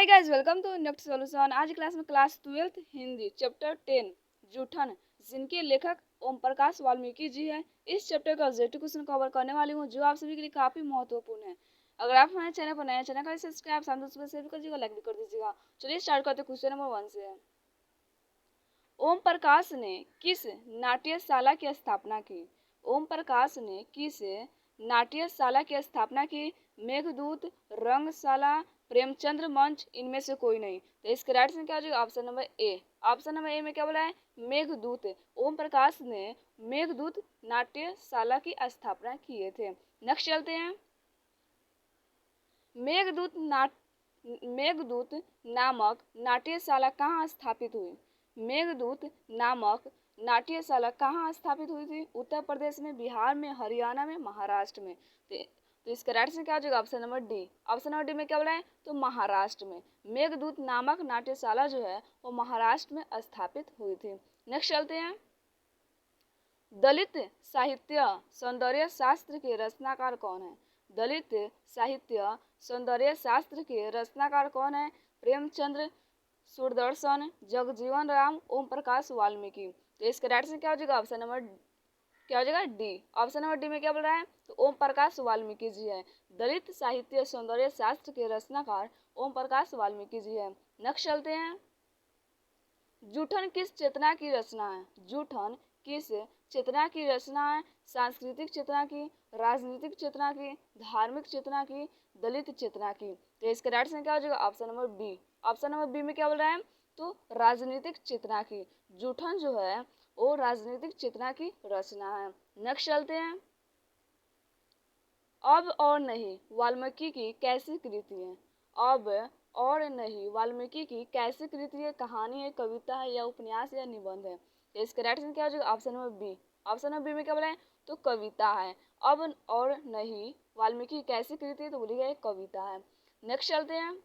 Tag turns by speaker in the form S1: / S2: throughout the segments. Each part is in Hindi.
S1: Hi guys, welcome to next solution. आज क्लास में class 12th Hindi chapter 10 Joothan, जिनके लेखक ओम प्रकाश वाल्मीकि जी हैं। इस चैप्टर का ऑब्जेक्टिव क्वेश्चन कवर करने वाली हूँ जो आप सभी के लिए काफी महत्वपूर्ण है। अगर आप हमारे चैनल पर नए चैनल का सब्सक्राइब साथ में शेयर कर दीजिएगा, लाइक भी कर दीजिएगा। चलिए स्टार्ट करते हैं क्वेश्चन नंबर 1 से। ओम प्रकाश ने किस नाट्यशाला की स्थापना की? ओम प्रकाश ने किस नाट्यशाला की स्थापना की? मेघदूत, रंगशाला, प्रेमचंद्र मंच, इनमें से कोई नहीं। तो इसका राइट आंसर क्या हो जाएगा? Option number A. Option number A में क्या बोला है? मेघदूत। ओम प्रकाश ने मेघदूत नाट्यशाला की स्थापना किए थे। नेक्स्ट चलते हैं। मेघदूत मेघदूत नामक नाट्यशाला कहाँ स्थापित हुई? मेघदूत नामक नाट्यशाला कहाँ स्थापित हुई थी? उत्तर प्रदेश में, बिहार में, हरियाणा में, महाराष्ट्र में। तो इसका राइट आंसर क्या हो जाएगा? Option number D. Option number D में क्या बोला है? तो महाराष्ट्र में मेघदूत नामक नाट्यशाला जो है वो महाराष्ट्र में स्थापित हुई थी। नेक्स्ट चलते हैं। दलित साहित्य सौंदर्य शास्त्र के रचनाकार कौन है? दलित साहित्य सौंदर्य शास्त्र के रचनाकार कौन है? प्रेमचंद्र, सूरदर्शन, जगजीवन राम, ओम प्रकाश वाल्मीकि। तो इसका राइट आंसर क्या हो जाएगा? ऑप्शन नंबर क्या हो जाएगा? डी। ऑप्शन नंबर डी में क्या बोल रहा है? तो ओम प्रकाश वाल्मीकि जी है। दलित साहित्य सौंदर्य शास्त्र के रचनाकार ओम प्रकाश वाल्मीकि जी है। नेक्स्ट चलते हैं। जूठन किस चेतना की रचना है? जूठन किस चेतना की रचना है? सांस्कृतिक चेतना की, राजनीतिक चेतना की, धार्मिक चेतना की, दलित चेतना की। तो इसका राइट आंसर क्या हो जाएगा? Option number B. Option number B में क्या बोल रहा है? तो राजनीतिक चेतना की। जूठन जो है वो राजनीतिक चेतना की रचना है। नेक्स्ट चलते हैं। अब और नहीं वाल्मीकि की कैसी कृति है? अब और नहीं वाल्मीकि की कैसी कृति है? कहानी है, कविता है, या उपन्यास, या निबंध है? तो इसका राइट आंसर क्या हो जाएगा? Option number B. Option number B में क्या बोला है? तो कविता है। अब और नहीं वाल्मीकि की कैसी कृति है? तो बोली गई कविता है। नेक्स्ट चलते हैं।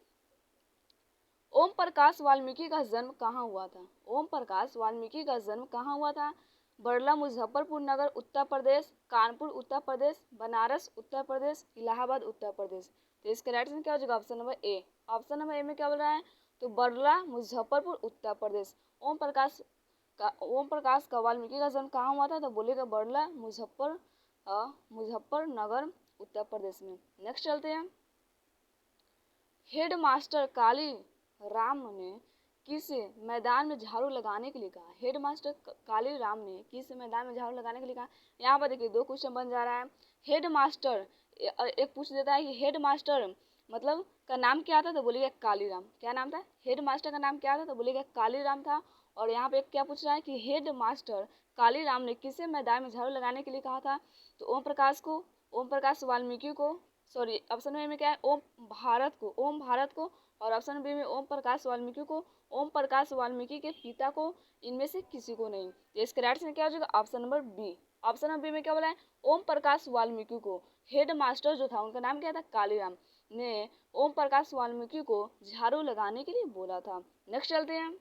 S1: ओम प्रकाश वाल्मीकि का जन्म कहाँ हुआ था? ओम प्रकाश वाल्मीकि का जन्म कहाँ हुआ था? बड़ला मुजफ्फरपुर नगर उत्तर प्रदेश, कानपुर उत्तर प्रदेश, बनारस उत्तर प्रदेश, इलाहाबाद उत्तर प्रदेश। तो इसका राइट आंसर क्या हो जाएगा? Option number A. Option number A में क्या बोल रहा है? तो बड़ला मुजफ्फरपुर उत्तर प्रदेश। ओम प्रकाश का वाल्मीकि का जन्म कहाँ हुआ था? तो बोलेगा बड़ला मुजफ्फरनगर उत्तर प्रदेश में। नेक्स्ट चलते हैं। हेड मास्टर काली राम ने किस मैदान में झाड़ू लगाने के लिए कहा? हेड मास्टर काली राम ने किस मैदान में झाड़ू लगाने के लिए कहा? यहाँ पर देखिए दो क्वेश्चन बन जा रहा है। हेड मास्टर एक पूछ देता है कि हेड मास्टर मतलब का नाम क्या था? तो बोलिएगा कालीराम। क्या नाम था? हेड मास्टर का नाम क्या था? तो बोलिएगा कालीराम था। और यहाँ पे क्या पूछ रहा है कि हेड मास्टर कालीराम ने किसे मैदान में झाड़ू लगाने के लिए कहा था? तो ओम प्रकाश वाल्मीकि को, सॉरी ऑप्शन ए में क्या है? ओम भारत को। और ऑप्शन बी में ओम प्रकाश वाल्मीकि को, ओम प्रकाश वाल्मीकि के पिता को, इनमें से किसी को नहीं। तो इसका राइट आंसर क्या हो जाएगा? Option number B. Option number B में क्या बोला है? ओम प्रकाश वाल्मीकि को हेड मास्टर जो था उनका नाम क्या था? कालीराम ने ओम प्रकाश वाल्मीकि को झाड़ू लगाने के लिए बोला था। नेक्स्ट चलते हैं।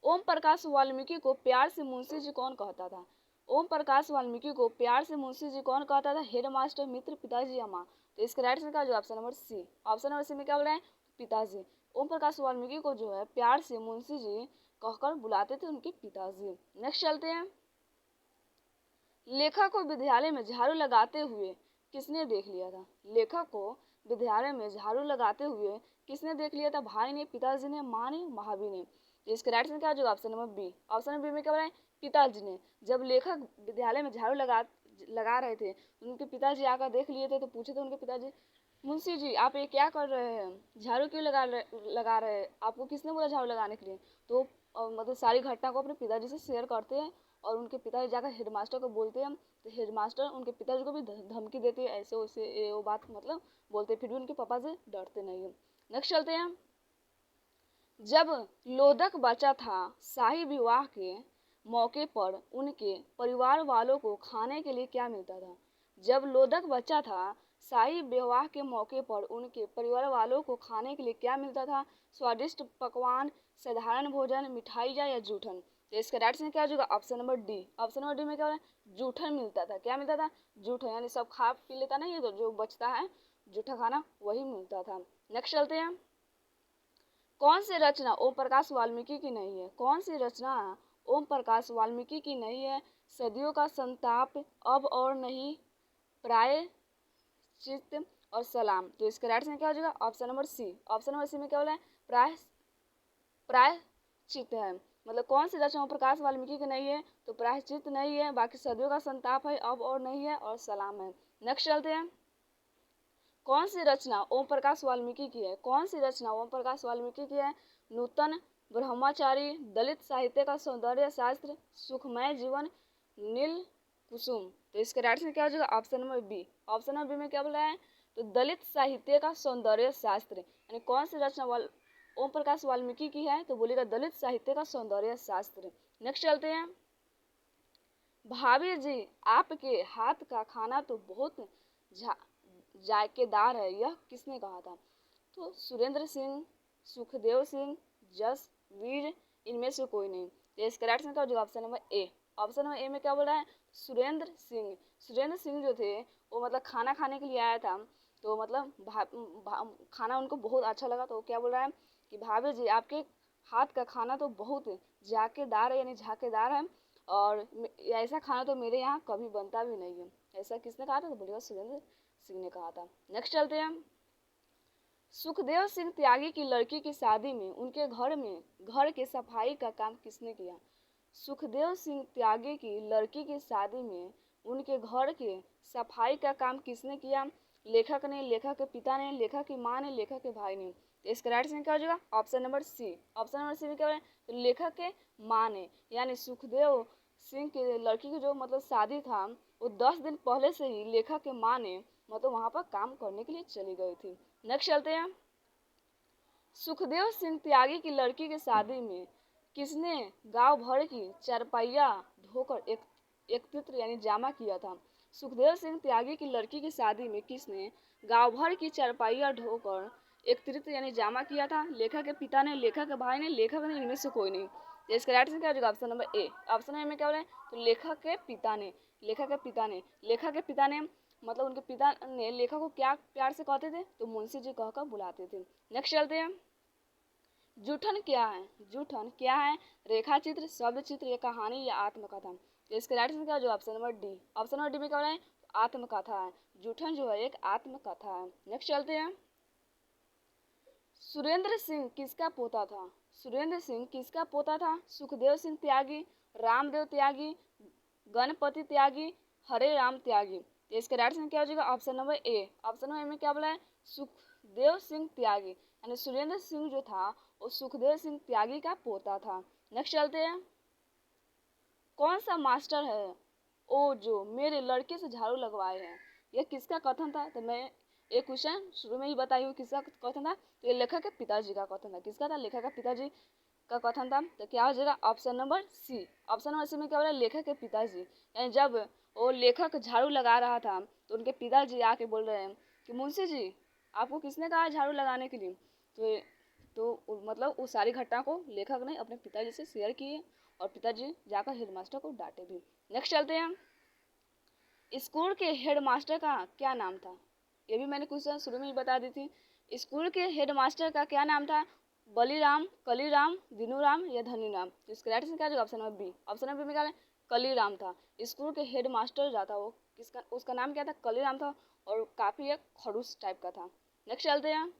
S1: ओम प्रकाश वाल्मीकि को प्यार से मुंशी जी कौन कहता था? ओम प्रकाश वाल्मीकि को प्यार से मुंशी जी कौन कहता था? हेड मास्टर, मित्र, पिताजी या माँ? तो इसका राइट आंसर क्या हो जाएगा? Option number C. Option number C में क्या बोला है? पिताजी। ओम प्रकाश वाल्मीकि को जो है प्यार से मुंशी जी कहकर बुलाते थे उनके पिताजी। नेक्स्ट चलते हैं। लेखक को विद्यालय में झाड़ू लगाते हुए किसने देख लिया था? लेखक को विद्यालय में झाड़ू लगाते हुए किसने देख लिया था? भाई ने, पिताजी ने, माँ ने, महावीर ने? तो इसका राइट आंसर क्या हो जाएगा? Option number B. Option number B में क्या बोला है? पिताजी ने। जब लेखक विद्यालय में झाड़ू लगा रहे थे, उनके पिताजी आकर देख लिए थे तो पूछे थे उनके पिताजी, मुंशी जी आप ये क्या कर रहे हैं? झाड़ू क्यों लगा रहे हैं? आपको किसने बोला झाड़ू लगाने के लिए? तो मतलब सारी घटना को अपने पिताजी से शेयर करते हैं और उनके पिताजी जाकर हेडमास्टर को बोलते हैं। तो हेडमास्टर उनके पिताजी को भी धमकी देते हैं, ऐसे वैसे ये वो बात मतलब बोलते, फिर भी उनके पापा से डरते नहीं है। नेक्स्ट चलते हैं। जब लोदक बचा था, शाही विवाह के मौके पर उनके परिवार वालों को खाने के लिए क्या मिलता था? जब लोदक बचा था, शाही विवाह के मौके पर उनके परिवार वालों को खाने के लिए क्या मिलता था? स्वादिष्ट पकवान, साधारण भोजन, मिठाई या जूठन? तो इसका राइट आंसर क्या हो जाएगा? Option number D. Option number D में क्या हो रहा है? जूठन मिलता था। क्या मिलता था? जूठन, यानी सब खा पी लेता ना, ये तो जो बचता है जूठा खाना वही मिलता था। नेक्स्ट चलते हैं। कौन सी रचना ओम प्रकाश वाल्मीकि की नहीं है? कौन सी रचना ओम प्रकाश वाल्मीकि की नहीं है? सदियों का संताप, अब और नहीं, प्रायश्चित और सलाम। तो इसका राइट आंसर क्या हो जाएगा? Option number C. Option number C में क्या बोला है? प्रायश्चित है। मतलब कौन सी रचना ओम प्रकाश वाल्मीकि की नहीं है? तो प्रायश्चित नहीं है, बाकी सदियों का संताप है, अब और नहीं है, और सलाम है। नेक्स्ट चलते हैं। कौन सी रचना ओम प्रकाश वाल्मीकि की है? कौन सी रचना ओम प्रकाश वाल्मीकि की है? नूतन ब्रह्मचारी, दलित साहित्य का सौंदर्य शास्त्र, सुखमय जीवन, नील कुसुम। तो इसका राइट आंसर क्या हो जाएगा? Option number B. Option number B में क्या बोला है? तो दलित साहित्य का सौंदर्य शास्त्र, यानी कौन सी रचना ओम प्रकाश वाल्मीकि की है? तो बोलेगा दलित साहित्य का सौंदर्य शास्त्र। नेक्स्ट चलते हैं। भाभी जी, आपके हाथ का खाना तो बहुत जायकेदार है, यह किसने कहा था? तो सुरेंद्र सिंह, सुखदेव सिंह, जसवीर, इनमें से कोई नहीं। तो इसका राइट आंसर क्या हो जाएगा? Option number A. Option number A में क्या बोल रहा है? सुरेंद्र सिंह। सुरेंद्र सिंह जो थे वो मतलब खाना खाने के लिए आया था, तो मतलब खाना उनको बहुत अच्छा लगा, तो वो क्या बोल रहा है कि भाभी जी, आपके हाथ का खाना तो बहुत जायकेदार है, यानी झाकेदार है, और ऐसा खाना तो मेरे यहाँ कभी बनता भी नहीं है। ऐसा किसने कहा था? तो बोलेगा सुरेंद्र सिंह ने कहा था। नेक्स्ट चलते हैं। सुखदेव सिंह त्यागी की लड़की की शादी में उनके घर के सफाई का काम किसने किया? सुखदेव सिंह त्यागी की लड़की की शादी में उनके घर के सफाई का काम किसने किया? लेखक ने, लेखक के पिता ने, लेखक की माँ ने, लेखक के भाई ने। तो इसका राइट आंसर क्या हो जाएगा? Option number C. Option number C में क्या है? तो लेखक के माँ ने, यानी सुखदेव सिंह की लड़की की जो मतलब शादी था, वो 10 दिन पहले से ही लेखक के माँ ने मतलब वहाँ पर काम करने के लिए चली गई थी। नेक्स्ट चलते हैं। सुखदेव सिंह त्यागी की लड़की की शादी में किसने गांव भर की चारपाइया धोकर एकत्रित यानी जामा किया था? सुखदेव सिंह त्यागी की लड़की की शादी में किसने गांव भर की चारपाइया ढोकर एकत्रित यानी जामा किया था? लेखक के पिता ने, लेखक के भाई ने, लेखक ने, इनमें से कोई नहीं। तो इसका राइट आंसर क्या हो जाएगा? Option number A. Option number में क्या बोले? तो लेखक के पिता ने, लेखक के पिता ने, लेखक के पिता ने मतलब उनके पिता ने लेखक को क्या प्यार से कहते थे? तो मुंशी जी कहकर बुलाते थे। नेक्स्ट चलते हैं। जूठन क्या है? जूठन क्या है? रेखा चित्र, शब्द चित्र, या कहानी, या आत्मकथा। तो इसके राइट आंसर क्या हो? Option number D. Option number D में क्या है? आत्मकथा है। जूठन जो है एक आत्मकथा है। नेक्स्ट चलते हैं। सुरेंद्र सिंह किसका पोता था? सुरेंद्र सिंह किसका पोता था? सुखदेव सिंह त्यागी, रामदेव त्यागी, गणपति त्यागी, हरे राम त्यागी। तो इसका राइट आंसर क्या हो जाएगा? Option number A. Option number A में क्या बोला है? सुखदेव सिंह त्यागी, यानी सुरेंद्र सिंह जो था वो सुखदेव सिंह त्यागी का पोता था। नेक्स्ट चलते हैं। कौन सा मास्टर है ओ जो मेरे लड़के से झाड़ू लगवाए हैं? यह किसका कथन था? तो मैं एक क्वेश्चन शुरू में ही बताई हूँ किसका कथन था। तो ये लेखक के पिताजी का कथन था। किसका था? लेखक के पिताजी का कथन था। तो क्या हो जाएगा? Option number C. Option number C में क्या बोला? लेखक के पिताजी, यानी जब वो लेखक झाड़ू लगा रहा था तो उनके पिताजी आके बोल रहे हैं कि मुंशी जी, आपको किसने कहा झाड़ू लगाने के लिए? तो मतलब उस सारी घटना को लेखक ने अपने पिताजी से शेयर किए, और पिताजी जाकर हेडमास्टर को डांटे भी। नेक्स्ट चलते हैं। स्कूल के हेडमास्टर का क्या नाम था? ये भी मैंने क्वेश्चन शुरू में ही बता दी थी। स्कूल के हेडमास्टर का क्या नाम था? बलीराम, कलीराम, दीनूराम, या धनीराम। तो इसका राइट आंसर क्या होगा? Option number B. Option number B में क्या है? कलीराम था। स्कूल के हेडमास्टर जो था वो किसका, उसका नाम क्या था? कलीराम था, और काफी एक खड़ूस टाइप का था। नेक्स्ट चलते हैं।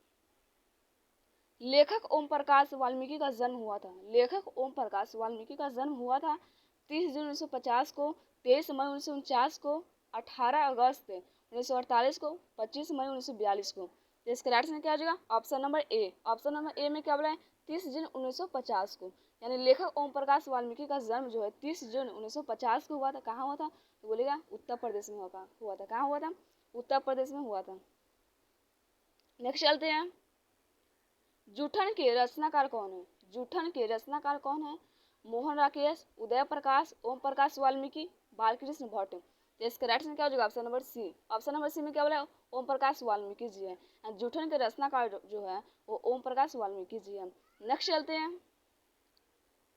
S1: लेखक ओम प्रकाश वाल्मीकि का जन्म हुआ था। लेखक ओम प्रकाश वाल्मीकि का जन्म हुआ था 30 जून 1950 को, 23 मई 1949 को, 18 अगस्त 1948 को, 25 मई 1942 को। तो इसका राइट आंसर क्या हो जाएगा? Option number A. Option number A में क्या बोला है? 30 जून 1950 को, यानी लेखक ओम प्रकाश वाल्मीकि का जन्म जो है 30 जून 1950 को हुआ था। कहाँ हुआ था? तो बोलेगा उत्तर प्रदेश में हुआ था। कहाँ हुआ था? उत्तर प्रदेश में हुआ था। नेक्स्ट चलते हैं। जूठन के रचनाकार कौन है? जूठन के रचनाकार कौन है? मोहन राकेश, उदय प्रकाश, ओम प्रकाश वाल्मीकि, बालकृष्ण भट्ट। तो इसका राइट आंसर क्या हो जाएगा? Option number C. Option number C में क्या बोला है? ओम प्रकाश वाल्मीकि जी है। जूठन के रचनाकार जो है वो ओम प्रकाश वाल्मीकि जी है। नेक्स्ट चलते हैं।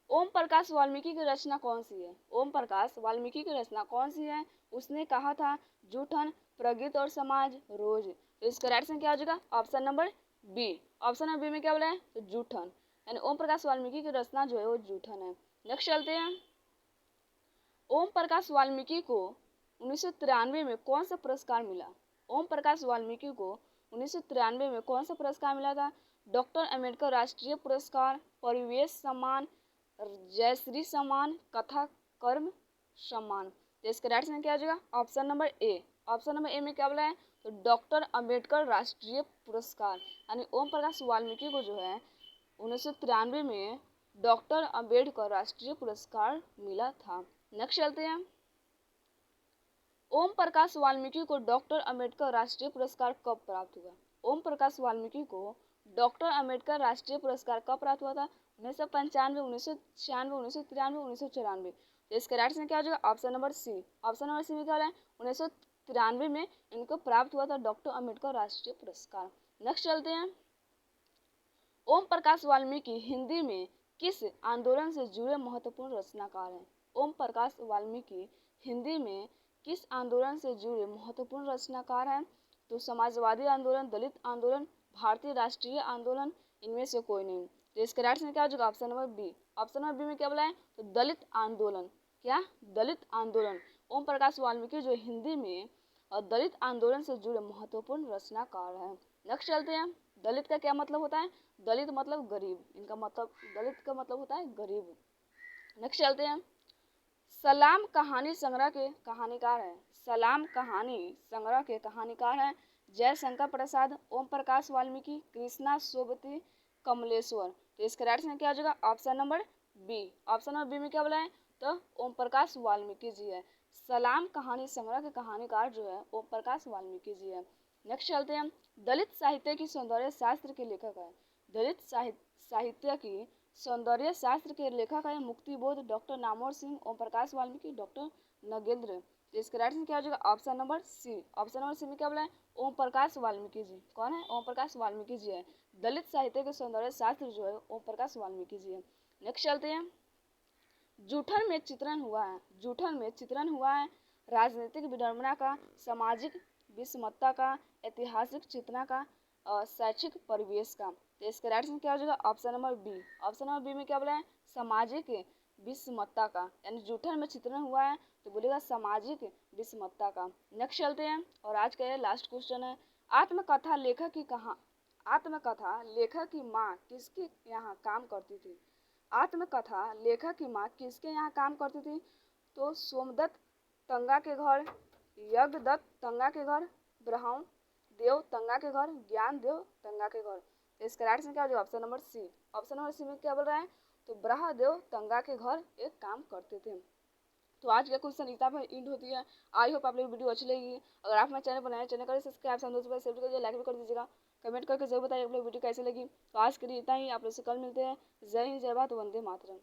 S1: ओम प्रकाश वाल्मीकि की रचना कौन सी है? ओम प्रकाश वाल्मीकि की रचना कौन सी है? उसने कहा था, जूठन, प्रगति और समाज, रोज। तो इसका राइट आंसर क्या हो जाएगा? Option number B. Option number B में क्या बोला है? तो जूठन, यानी ओम प्रकाश वाल्मीकि की रचना जो है वो जूठन है। नेक्स्ट चलते हैं। ओम प्रकाश वाल्मीकि को 1993 में कौन सा पुरस्कार मिला? ओम प्रकाश वाल्मीकि को 1993 में कौन सा पुरस्कार मिला था? डॉक्टर अम्बेडकर राष्ट्रीय पुरस्कार, परिवेश सम्मान, जयश्री सम्मान, कथा कर्म सम्मान। तो इसका राइट आंसर क्या हो जाएगा? Option number A. Option number A में क्या बोला है? तो डॉक्टर अम्बेडकर राष्ट्रीय पुरस्कार, यानी ओम प्रकाश वाल्मीकि को जो है 1993 में डॉक्टर अम्बेडकर राष्ट्रीय पुरस्कार मिला था। नेक्स्ट चलते हैं। ओम प्रकाश वाल्मीकि को डॉक्टर अम्बेडकर राष्ट्रीय पुरस्कार कब प्राप्त हुआ? ओम प्रकाश वाल्मीकि को डॉक्टर अम्बेडकर राष्ट्रीय पुरस्कार कब प्राप्त हुआ था? 1995, 1996, 1993, 1994। तो इसका राइट आंसर क्या हो जाएगा? Option number C. Option number C में क्या है? 1993 में इनको प्राप्त हुआ था डॉक्टर अम्बेडकर राष्ट्रीय पुरस्कार। नेक्स्ट चलते हैं। ओम प्रकाश वाल्मीकि हिंदी में किस आंदोलन से जुड़े महत्वपूर्ण रचनाकार हैं? ओम प्रकाश वाल्मीकि हिंदी में किस आंदोलन से जुड़े महत्वपूर्ण रचनाकार हैं? तो समाजवादी आंदोलन, दलित आंदोलन, भारतीय राष्ट्रीय आंदोलन, इनमें से कोई नहीं। तो इसका राइट आंसर क्या हो जाएगा? Option number B. Option number B में क्या बोला है? तो दलित आंदोलन। क्या? दलित आंदोलन। ओम प्रकाश वाल्मीकि जो हिंदी में दलित आंदोलन से जुड़े महत्वपूर्ण रचनाकार है। नेक्स्ट चलते हैं। दलित का क्या मतलब होता है? दलित मतलब गरीब, इनका मतलब दलित का मतलब होता है गरीब। नेक्स्ट चलते हैं। सलाम कहानी संग्रह के कहानीकार हैं। सलाम कहानी संग्रह के कहानीकार हैं जयशंकर प्रसाद, ओम प्रकाश वाल्मीकि, कृष्णा सोबती, कमलेश्वर। तो इसका राइट आंसर क्या हो जाएगा? Option number B. Option number B में क्या बोला है? तो ओम प्रकाश वाल्मीकि जी है। सलाम कहानी संग्रह के कहानीकार जो है ओम प्रकाश वाल्मीकि जी है। नेक्स्ट चलते हैं। दलित साहित्य की सौंदर्य शास्त्र के लेखक है। दलित साहित्य की सौंदर्य शास्त्र के लेखक है मुक्तिबोध, डॉक्टर नामवर सिंह, ओम प्रकाश वाल्मीकि, डॉक्टर नगेंद्र। तो इसका राइट आंसर क्या हो जाएगा? Option number C. Option number C में क्या बोला है? ओम प्रकाश वाल्मीकि जी। कौन है? ओम प्रकाश वाल्मीकि जी है। दलित साहित्य के सौंदर्य शास्त्र जो है ओम प्रकाश वाल्मीकि जी है। नेक्स्ट चलते हैं। जूठन में चित्रण हुआ है। जूठन में चित्रण हुआ है राजनीतिक विडंबना का, सामाजिक विषमता का, ऐतिहासिक चेतना का, शैक्षिक परिवेश का। तो इसका राइट आंसर क्या हो जाएगा? Option number B. Option number B में क्या बोला है? सामाजिक विषमता का, यानी जूठन में चित्रण हुआ है तो बोलेगा सामाजिक विषमता का। नेक्स्ट चलते हैं और आज का ये लास्ट क्वेश्चन है। आत्मकथा लेखक की कहा आत्मकथा लेखक की माँ किसके यहाँ काम करती थी? आत्मकथा लेखक की माँ किसके यहाँ काम करती थी? तो सोमदत्त तंगा के घर, यज्ञदत्त तंगा के घर, ब्रह्म देव तंगा के घर, ज्ञान देव तंगा के घर। तो इसका राइट आंसर क्या हो जाएगा? Option number C. Option number C में क्या बोल रहा है? तो ब्रह्मदेव तंगा के घर एक काम करते थे। तो आज का क्वेश्चन इतना पर एंड होती है। आई होप आप लोग वीडियो अच्छी लगेगी। अगर आप मेरे चैनल पर नए चैनल करें सब्सक्राइब, शेयर कीजिए, लाइक भी कर दीजिएगा, कमेंट करके जरूर बताइए आप लोग वीडियो कैसे लगी। तो आज के लिए इतना ही। आप लोग से कल मिलते हैं। जय हिंद, जय भारत, वंदे मातरम।